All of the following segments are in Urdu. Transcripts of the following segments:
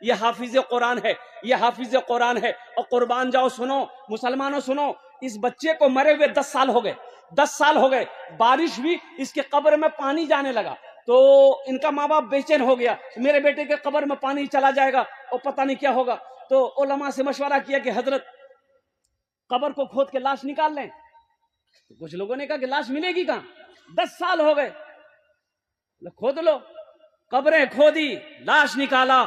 یہ حافظ قرآن ہے، یہ حافظ قرآن ہے۔ اور قربان جاؤ، سنو مسلمانوں سنو، اس بچے کو مرے ہوئے 10 سال ہو گئے، 10 سال ہو گئے، بارش بھی اس کے قبر میں پانی جانے لگا تو ان کا ماں باپ بے چین ہو گیا، میرے بیٹے کے قبر میں پانی چلا جائے گا اور پتہ نہیں کیا ہوگا۔ تو علماء سے مشورہ کیا کہ حضرت قبر کو کھود کے لاش نکال لیں۔ تو کچھ لوگوں نے کہا کہ لاش ملے گی کہاں، 10 سال ہو گئے، کھود لو۔ قبریں کھودی، لاش نکالا۔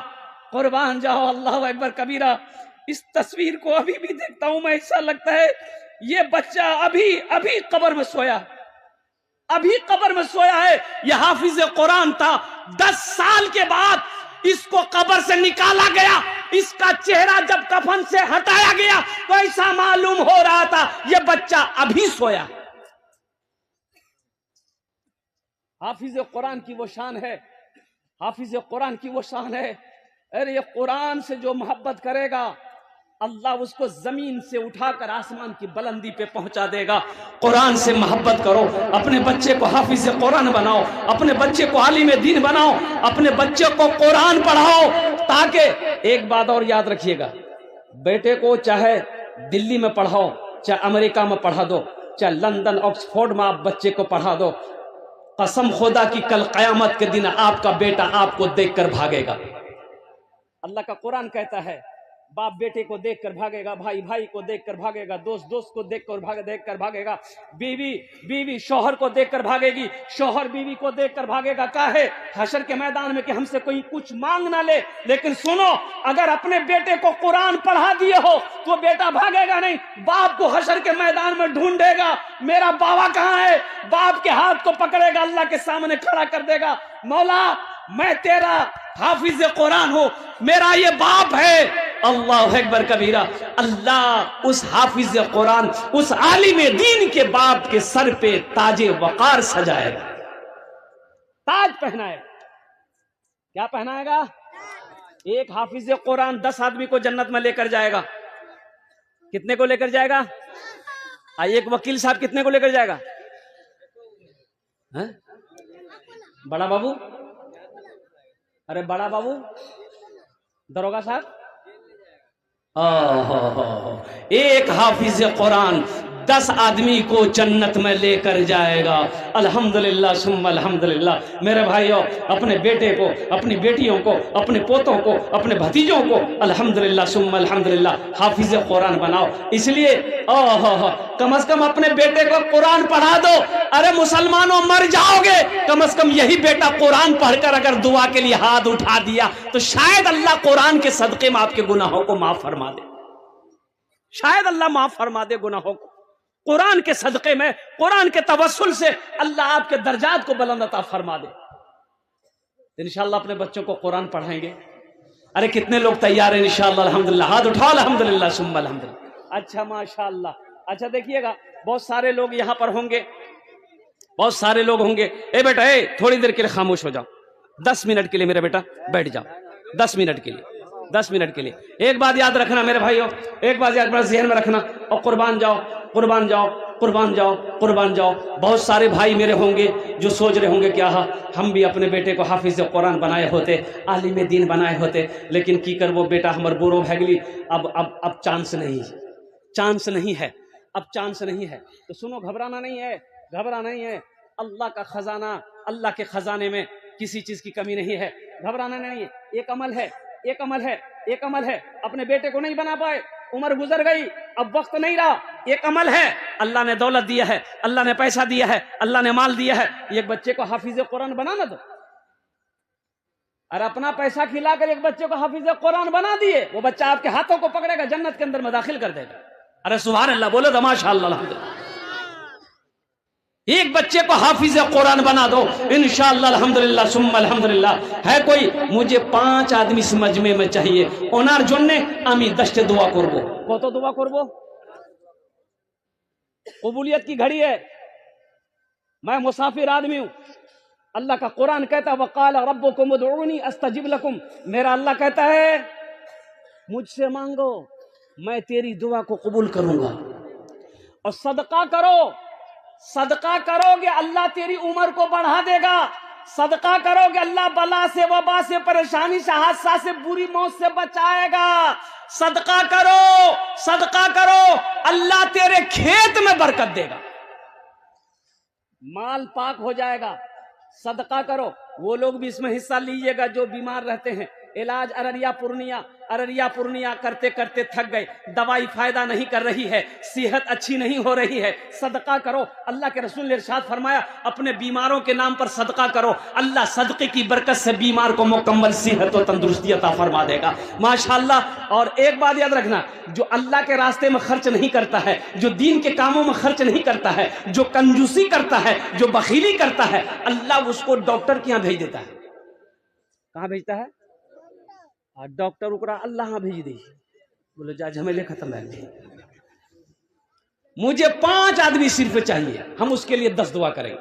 قربان جاؤ، اللہ اکبر کبیرہ۔ اس تصویر کو ابھی بھی دیکھتا ہوں میں، ایسا لگتا ہے یہ بچہ ابھی قبر میں سویا، ابھی قبر میں سویا ہے۔ یہ حافظ قرآن تھا، 10 سال کے بعد اس کو قبر سے نکالا گیا، اس کا چہرہ جب کفن سے ہٹایا گیا تو ایسا معلوم ہو رہا تھا یہ بچہ ابھی سویا۔ حافظ قرآن کی وہ شان ہے، حافظ قرآن کی وہ شان ہے۔ ارے یہ قرآن سے جو محبت کرے گا اللہ اس کو زمین سے اٹھا کر آسمان کی بلندی پہ پہنچا دے گا۔ قرآن سے محبت کرو، اپنے بچے کو حافظ قرآن بناؤ، اپنے بچے کو عالم دین بناؤ، اپنے بچے کو قرآن پڑھاؤ۔ تاکہ ایک بات اور یاد رکھیے گا، بیٹے کو چاہے دلی میں پڑھاؤ، چاہے امریکہ میں پڑھا دو، چاہے لندن آکسفورڈ میں آپ بچے کو پڑھا دو، قسم خدا کی کل قیامت کے دن آپ کا بیٹا آپ کو دیکھ کر بھاگے گا۔ اللہ کا قرآن کہتا ہے باپ بیٹے کو دیکھ کر بھاگے گا، بھائی بھائی کو دیکھ کر بھاگے گا، دوست کو دیکھ کر بھاگے گا، بیوی شوہر کو دیکھ کر بھاگے گی، شوہر بیوی کو دیکھ کر بھاگے گا۔ کیا ہے حشر کے میدان میں کہ ہم سے کوئی کچھ مانگ نہ لے، لیکن سنو اگر اپنے بیٹے کو قرآن پڑھا دیے ہو تو بیٹا بھاگے گا نہیں، باپ کو حشر کے میدان میں ڈھونڈے گا، میرا بابا کہاں ہے، باپ کے ہاتھ کو پکڑے گا، اللہ کے سامنے کھڑا کر دے گا، مولا میں تیرا حافظ قرآن ہوں، میرا یہ باپ ہے۔ اللہ اکبر کبیرہ۔ اللہ اس حافظ قرآن، اس عالم دین کے باپ کے سر پہ تاج وقار سجائے گا، تاج پہنائے گا۔ کیا پہنائے گا؟ ایک حافظ قرآن 10 آدمی کو جنت میں لے کر جائے گا۔ کتنے کو لے کر جائے گا؟ ایک وکیل صاحب کتنے کو لے کر جائے گا؟ بڑا بابو، ارے بڑا بابو، دروگا صاحب، ایک حافظ قرآن 10 آدمی کو جنت میں لے کر جائے گا۔ الحمدللہ ثم الحمدللہ۔ میرے بھائیوں، اپنے بیٹے کو، اپنی بیٹیوں کو، اپنے پوتوں کو، اپنے بھتیجوں کو الحمدللہ ثم الحمدللہ حافظ قرآن بناؤ۔ اس لیے کم از کم اپنے بیٹے کو قرآن پڑھا دو۔ ارے مسلمانوں مر جاؤ گے، کم از کم یہی بیٹا قرآن پڑھ کر اگر دعا کے لیے ہاتھ اٹھا دیا تو شاید اللہ قرآن کے صدقے میں آپ کے گناہوں کو معاف فرما دے، شاید اللہ معاف فرما دے گناہوں کو۔ قرآن کے صدقے میں، قرآن کے توسل سے اللہ آپ کے درجات کو بلند عطا فرما دے۔ انشاءاللہ اپنے بچوں کو قرآن پڑھائیں گے۔ ارے کتنے لوگ تیار ہیں انشاءاللہ؟ الحمدللہ، ہاتھ اٹھاؤ، الحمدللہ ثم الحمدللہ۔ اچھا ماشاءاللہ، اچھا دیکھیے گا بہت سارے لوگ یہاں پر ہوں گے، بہت سارے لوگ ہوں گے۔ اے بیٹا، اے تھوڑی دیر کے لیے خاموش ہو جاؤ، 10 منٹ کے لیے میرا بیٹا بیٹھ جاؤ، 10 منٹ کے لیے، 10 منٹ کے لیے۔ ایک بات یاد رکھنا میرے بھائیوں، ایک بات یاد اپنا ذہن میں رکھنا، اور قربان جاؤ، قربان جاؤ، قربان جاؤ، قربان جاؤ۔ بہت سارے بھائی میرے ہوں گے جو سوچ رہے ہوں گے کیا ہم بھی اپنے بیٹے کو حافظ قرآن بنائے ہوتے، عالم دین بنائے ہوتے، لیکن کی کر وہ بیٹا ہمر بورو بھگلی، اب چانس نہیں، چانس نہیں ہے، اب چانس نہیں ہے۔ تو سنو، گھبرانا نہیں ہے، گھبرانا نہیں ہے۔ اللہ کا خزانہ، اللہ کے خزانے میں کسی چیز کی کمی نہیں ہے، گھبرانا نہیں ہے۔ ایک عمل ہے، ایک عمل ہے، ایک عمل ہے۔ اپنے بیٹے کو نہیں بنا پائے، عمر گزر گئی، اب وقت نہیں رہا، ایک عمل ہے، اللہ نے دولت دیا ہے، اللہ نے پیسہ دیا ہے، اللہ نے مال دیا ہے، ایک بچے کو حافظ قرآن بنانا دو۔ اور اپنا پیسہ کھلا کر ایک بچے کو حافظ قرآن بنا دیے، وہ بچہ آپ کے ہاتھوں کو پکڑے گا، جنت کے اندر میں داخل کر دے گا۔ ارے سبحان اللہ بولو تو ماشاءاللہ الحمدللہ۔ ایک بچے کو حافظ قرآن بنا دو، انشاءاللہ الحمدللہ ثم الحمدللہ۔ ہے کوئی؟ مجھے 5 آدمی اس مجمع میں چاہیے، ওনার জন্য আমি 10টা দোয়া করব। কত দোয়া করব? قبولیت کی گھڑی ہے، میں مسافر آدمی ہوں۔ اللہ کا قرآن کہتا ہے وقال ربکم ادعونی استجب لکم، میرا اللہ کہتا ہے مجھ سے مانگو میں تیری دعا کو قبول کروں گا۔ اور صدقہ کرو، صدقہ کرو گے اللہ تیری عمر کو بڑھا دے گا، صدقہ کرو گے اللہ بلا سے، وبا سے، پریشانی سے، حادثہ سے، بری موت سے بچائے گا۔ صدقہ کرو، صدقہ کرو، اللہ تیرے کھیت میں برکت دے گا، مال پاک ہو جائے گا۔ صدقہ کرو۔ وہ لوگ بھی اس میں حصہ لیجئے گا جو بیمار رہتے ہیں۔ علاج ارریا پورنیہ کرتے کرتے تھک گئے، دوائی فائدہ نہیں کر رہی ہے، صحت اچھی نہیں ہو رہی ہے، صدقہ کرو۔ اللہ کے رسول نے ارشاد فرمایا اپنے بیماروں کے نام پر صدقہ کرو، اللہ صدقے کی برکت سے بیمار کو مکمل صحت و تندرستی عطا فرما دے گا، ماشاءاللہ۔ اور ایک بات یاد رکھنا، جو اللہ کے راستے میں خرچ نہیں کرتا ہے، جو دین کے کاموں میں خرچ نہیں کرتا ہے، جو کنجوسی کرتا ہے، جو بخیلی کرتا ہے، اللہ اس کو ڈاکٹر کے یہاں بھیج دیتا ہے۔ کہاں بھیجتا ہے؟ ڈاکٹر اکڑا اللہ ہاں بھیج دی، بولو جا جھمیلے ختم ہے۔ مجھے 5 آدمی صرف چاہیے، ہم اس کے لیے 10 دعا کریں گے۔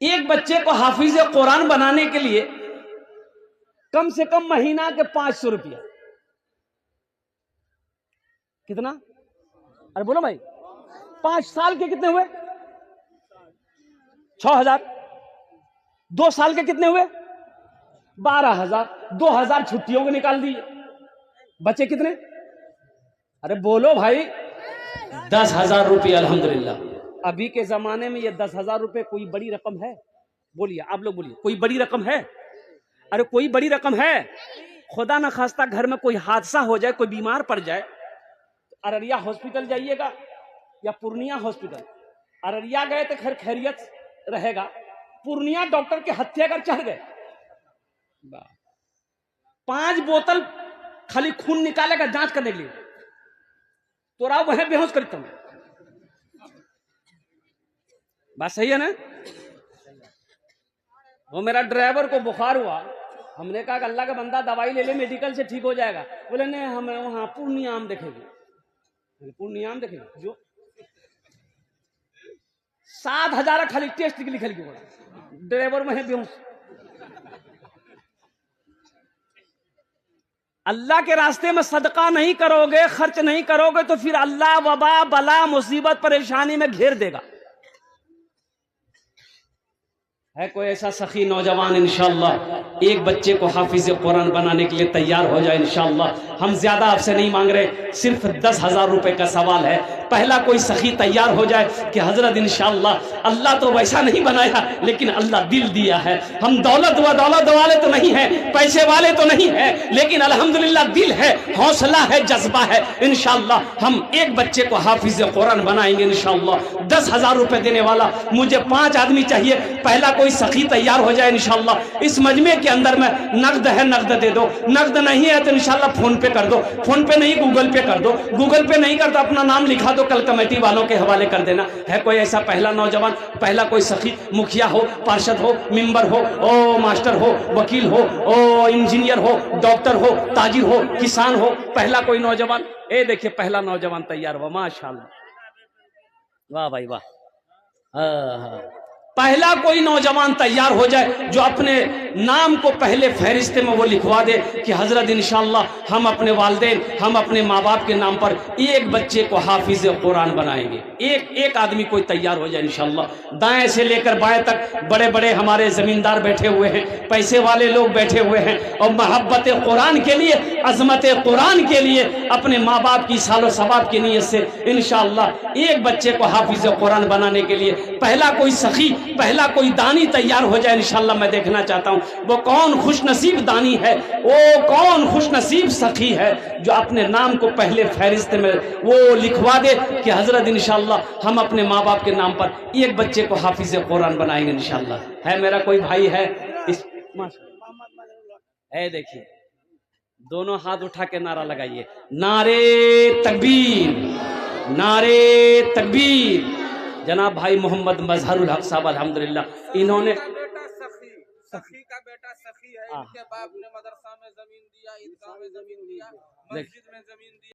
ایک بچے کو حافظ قرآن بنانے کے لیے کم سے کم مہینہ کے 500 روپیہ۔ کتنا؟ ارے بولو بھائی، 5 سال کے کتنے ہوئے؟ 6000۔ 2 سال کے کتنے ہوئے؟ 12000۔ 2000 چھٹیوں کو نکال دیے، بچے کتنے؟ ارے بولو بھائی، 10,000 روپے الحمدللہ۔ ابھی کے زمانے میں یہ 10,000 روپے کوئی بڑی رقم ہے؟ بولیے آپ لوگ، بولیے کوئی بڑی رقم ہے؟ ارے کوئی بڑی رقم ہے؟ خدا نہ خواستہ گھر میں کوئی حادثہ ہو جائے، کوئی بیمار پڑ جائے، ارریا ہاسپٹل جائیے گا یا پورنیہ ہاسپٹل؟ ارریا گئے تو خیر خیریت رہے گا، پورنیہ ڈاکٹر کے ہتھے اگر چڑھ گئے، 5 بوتل خالی خون نکالے گا جانچ کرنے کے لیے، تو راؤ وہ بے ہوش کرتا ہوں۔ بات صحیح ہے نا؟ وہ میرا ڈرائیور کو بخار ہوا، ہم نے کہا کہ اللہ کا بندہ دوائی لے لے میڈیکل سے ٹھیک ہو جائے گا، بولے نہیں ہمیں وہاں پورنیہ میں دیکھے گی۔ پورنیہ میں دیکھے گی جو 7,000 خالی ٹیسٹ کے لکھل کی بولا، ڈرائیور وہیں بے ہوش۔ اللہ کے راستے میں صدقہ نہیں کرو گے، خرچ نہیں کرو گے تو پھر اللہ وبا بلا مصیبت پریشانی میں گھیر دے گا۔ ہے کوئی ایسا سخی نوجوان انشاءاللہ ایک بچے کو حافظ قرآن بنانے کے لیے تیار ہو جائے انشاءاللہ؟ ہم زیادہ آپ سے نہیں مانگ رہے، صرف 10,000 روپے کا سوال ہے۔ پہلا کوئی سخی تیار ہو جائے کہ حضرت انشاءاللہ اللہ تو ویسا نہیں بنایا لیکن اللہ دل دیا ہے، ہم دولت والے تو نہیں ہیں، پیسے والے تو نہیں ہیں، لیکن الحمدللہ دل ہے، حوصلہ ہے، جذبہ ہے، انشاءاللہ ہم ایک بچے کو حافظ قرآن بنائیں گے انشاءاللہ۔ 10,000 روپے دینے والا مجھے 5 آدمی چاہیے، پہلا کوئی سخی تیار ہو جائے انشاءاللہ۔ اس مجمع کے اندر میں نقد ہے نقد دے دو، نقد نہیں ہے تو انشاءاللہ فون پے کر دو، فون پے نہیں گوگل پے کر دو، گوگل پے نہیں کرتا اپنا نام لکھا دو، کل کمیٹی والوں کے حوالے کر دینا۔ ہے کوئی ایسا پہلا نوجوان، پہلا کوئی سخی، مکھیا ہو، پارشد ہو، ممبر ہو، او ماسٹر ہو، وکیل ہو، او انجینئر ہو، ڈاکٹر ہو، تاجر ہو، کسان ہو، پہلا کوئی نوجوان؟ اے دیکھیں پہلا نوجوان تیار ہوا، ماشاءاللہ، واہ بھائی واہ۔ پہلا کوئی نوجوان تیار ہو جائے جو اپنے نام کو پہلے فہرستے میں وہ لکھوا دے کہ حضرت انشاءاللہ ہم اپنے والدین، ہم اپنے ماں باپ کے نام پر ایک بچے کو حافظ قرآن بنائیں گے۔ ایک آدمی کوئی تیار ہو جائے انشاءاللہ۔ دائیں سے لے کر بائیں تک بڑے بڑے ہمارے زمیندار بیٹھے ہوئے ہیں، پیسے والے لوگ بیٹھے ہوئے ہیں، اور محبت قرآن کے لیے، عظمت قرآن کے لیے، اپنے ماں باپ کی سال و ثواب کی نیت سے انشاءاللہ ایک بچے کو حافظ قرآن بنانے کے لیے پہلا کوئی سخی، پہلا کوئی دانی تیار ہو جائے انشاءاللہ۔ میں دیکھنا چاہتا ہوں وہ کون خوش نصیب دانی ہے، وہ کون خوش نصیب سخی ہے جو اپنے نام کو پہلے فہرست میں وہ لکھوا دے کہ حضرت انشاءاللہ ہم اپنے ماں باپ کے نام پر ایک بچے کو حافظ قرآن بنائیں گے انشاءاللہ۔ ہے میرا کوئی بھائی ہے اس دیکھیے دونوں ہاتھ اٹھا کے نعرہ لگائیے، نعرے تکبیر، نعرے تکبیر۔ جناب بھائی محمد مظہر الحق صاحب الحمدللہ، انہوں نے سخی کا بیٹا سخی ہے، ان کے باپ نے مدرسہ میں زمین دیا، عیدگاہ میں زمین دیا، مسجد میں زمین دیا۔